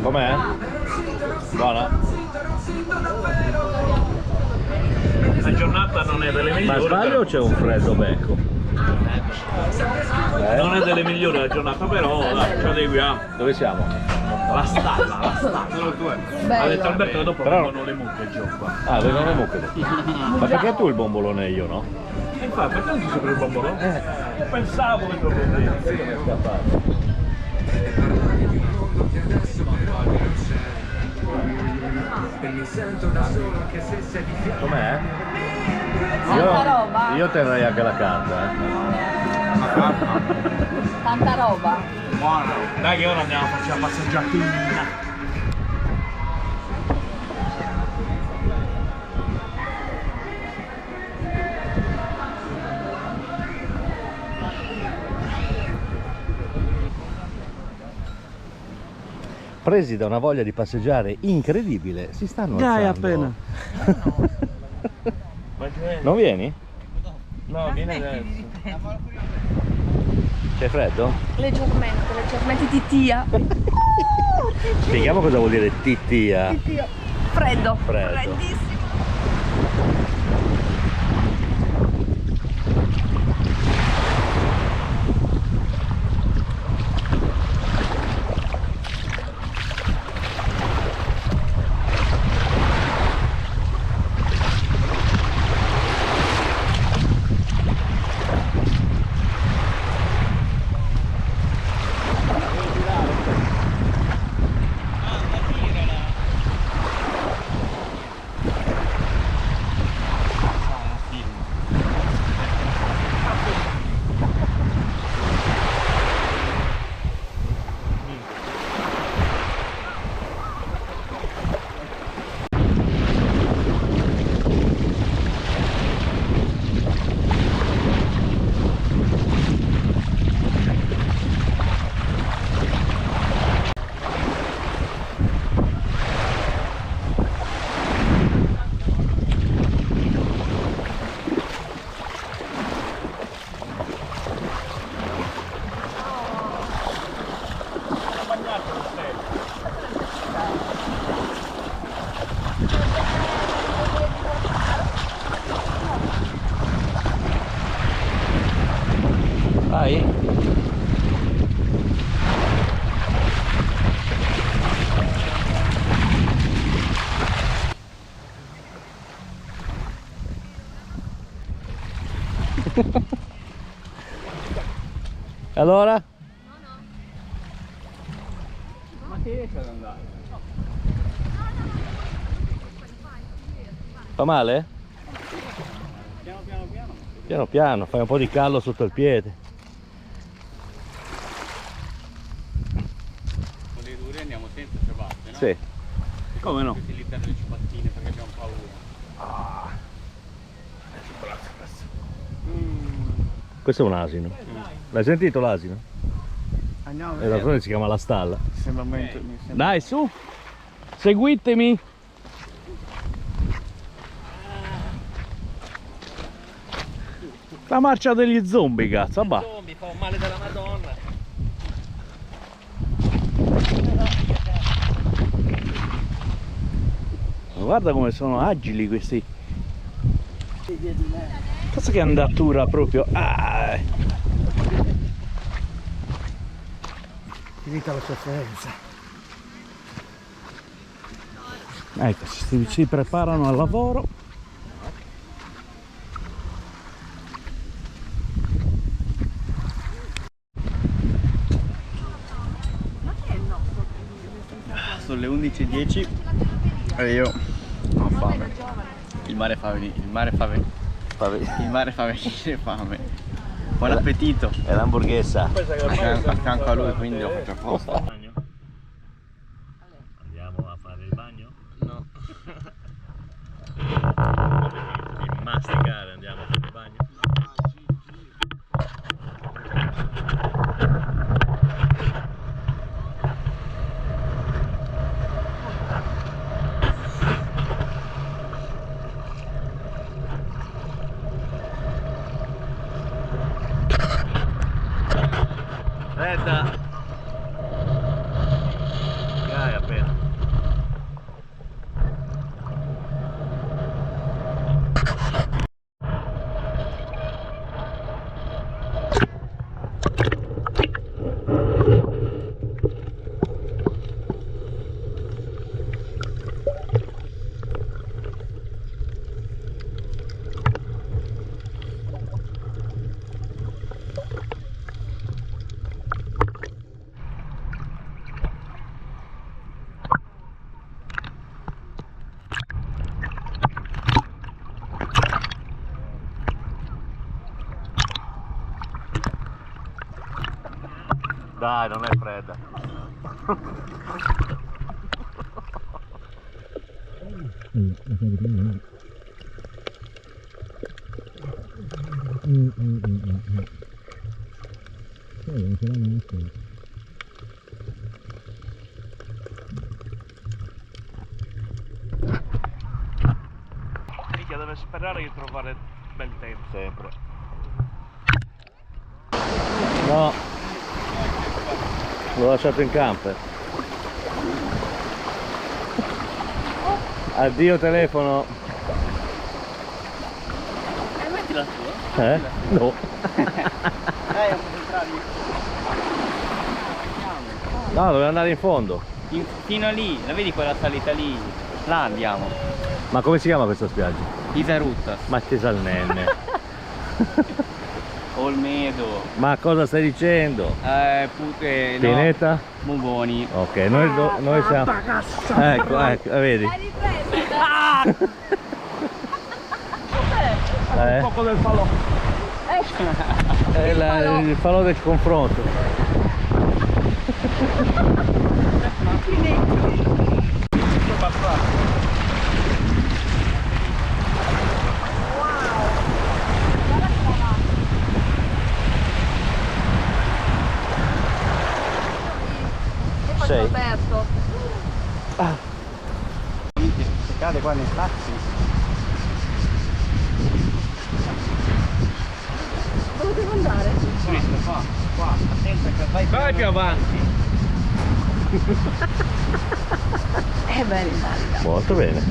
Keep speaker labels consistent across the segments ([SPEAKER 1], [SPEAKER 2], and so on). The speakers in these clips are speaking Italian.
[SPEAKER 1] Com'è? Buona?
[SPEAKER 2] La giornata non è delle migliori.
[SPEAKER 1] Ma sbaglio o c'è un freddo becco?
[SPEAKER 2] Non è delle migliori la giornata, però dai, ci adeguiamo.
[SPEAKER 1] Dove siamo?
[SPEAKER 2] La stalla. Ha detto Alberto che dopo
[SPEAKER 1] Però-
[SPEAKER 2] vengono le mucche giù qua.
[SPEAKER 1] Ah, vengono le mucche. Ma perché tu il bombolone e io no?
[SPEAKER 2] E infatti, perché non ti sopra il bombolone? Pensavo che lo prendessi.
[SPEAKER 1] Com'è?
[SPEAKER 3] Tanta roba.
[SPEAKER 1] Io terrei anche la carta,
[SPEAKER 3] Tanta roba.
[SPEAKER 2] Buono. Dai che ora andiamo a farci la passeggiatina.
[SPEAKER 1] Presi da una voglia di passeggiare incredibile, si stanno
[SPEAKER 2] Dai,
[SPEAKER 1] alzando.
[SPEAKER 2] appena.
[SPEAKER 1] Non vieni?
[SPEAKER 2] No, viene adesso.
[SPEAKER 1] C'è freddo?
[SPEAKER 3] Leggermente titia.
[SPEAKER 1] Spieghiamo cosa vuol dire titia.
[SPEAKER 3] Freddo.
[SPEAKER 1] Freddo.
[SPEAKER 3] Freddissimo.
[SPEAKER 1] Vai? Allora?
[SPEAKER 2] Ma che riesce ad andare?
[SPEAKER 1] Fa male?
[SPEAKER 2] Piano.
[SPEAKER 1] Piano piano, fai un po' di callo sotto il piede.
[SPEAKER 4] Con dei duri andiamo senza ciabatte, no?
[SPEAKER 1] Sì.
[SPEAKER 2] Come no?
[SPEAKER 4] Utilizzare le ciabattine perché abbiamo paura.
[SPEAKER 1] Questo è un asino. L'hai sentito l'asino?
[SPEAKER 4] Andiamo a
[SPEAKER 1] E d'altronde si chiama la stalla.
[SPEAKER 4] Sembra mi sembra...
[SPEAKER 1] Dai, su! Seguitemi! La marcia degli zombie, cazzo, bah.
[SPEAKER 4] Zombie, fa un male della Madonna.
[SPEAKER 1] Ma guarda come sono agili questi. Cazzo che andatura proprio. Ah.
[SPEAKER 4] Finita la sofferenza.
[SPEAKER 1] Ecco, si preparano al lavoro.
[SPEAKER 4] Sono le 11:10 e io ho fame. Il mare fa venire fame. Buon appetito.
[SPEAKER 1] È l'hamburghessa.
[SPEAKER 4] A fianco a lui, quindi lo faccio apposta.
[SPEAKER 1] Andiamo a fare il bagno?
[SPEAKER 4] No.
[SPEAKER 1] Di masticare, andiamo a fare il bagno. Aspetta! Dai, appena. Dai, non è fredda.
[SPEAKER 2] Minchia, deve sperare di trovare bel tempo.
[SPEAKER 1] Sempre. No, l'ho lasciato in camper. Addio telefono.
[SPEAKER 4] Metti la tua.
[SPEAKER 1] No.
[SPEAKER 4] Dai, non entrare.
[SPEAKER 1] No, doveva andare in fondo.
[SPEAKER 4] Fino a lì, la vedi quella salita lì? Là andiamo.
[SPEAKER 1] Ma come si chiama questa spiaggia?
[SPEAKER 4] Isarutta.
[SPEAKER 1] Ma Cesalnenne.
[SPEAKER 4] Olmedo.
[SPEAKER 1] Ma cosa stai dicendo?
[SPEAKER 4] Pute. No.
[SPEAKER 1] Pineta?
[SPEAKER 4] Mugoni.
[SPEAKER 1] Ok, noi siamo... Ecco, vedi?
[SPEAKER 3] Hai ripreso?
[SPEAKER 2] Un poco del falò.
[SPEAKER 1] È il falò del confronto. Sei.
[SPEAKER 3] Aperto.
[SPEAKER 4] Se cade qua nei taxi.
[SPEAKER 3] Dove devo andare?
[SPEAKER 4] Qua, attenta che vai
[SPEAKER 2] Più avanti.
[SPEAKER 3] È bella.
[SPEAKER 1] Molto bene.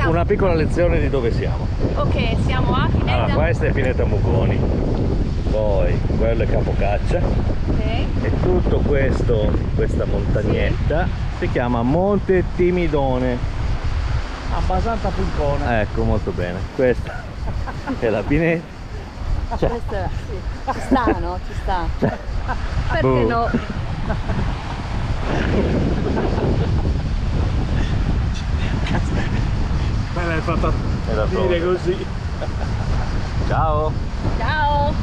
[SPEAKER 1] Una piccola lezione di dove siamo.
[SPEAKER 3] Ok, siamo a Pineta.
[SPEAKER 1] Allora, questa è Pineta Mugoni, poi quello è Capocaccia
[SPEAKER 3] Ok.
[SPEAKER 1] e tutto questo, questa montagnetta si chiama Monte Timidone.
[SPEAKER 2] Abbastanza piccone.
[SPEAKER 1] Ecco, molto bene. Questa è la Pineta.
[SPEAKER 3] Questo è, sì. Ci sta, no? Ci sta. Perché
[SPEAKER 1] Boh.
[SPEAKER 3] no?
[SPEAKER 2] Me l'hai fatta
[SPEAKER 1] Era
[SPEAKER 2] dire
[SPEAKER 1] proprio.
[SPEAKER 2] così.
[SPEAKER 1] Ciao!
[SPEAKER 3] Ciao!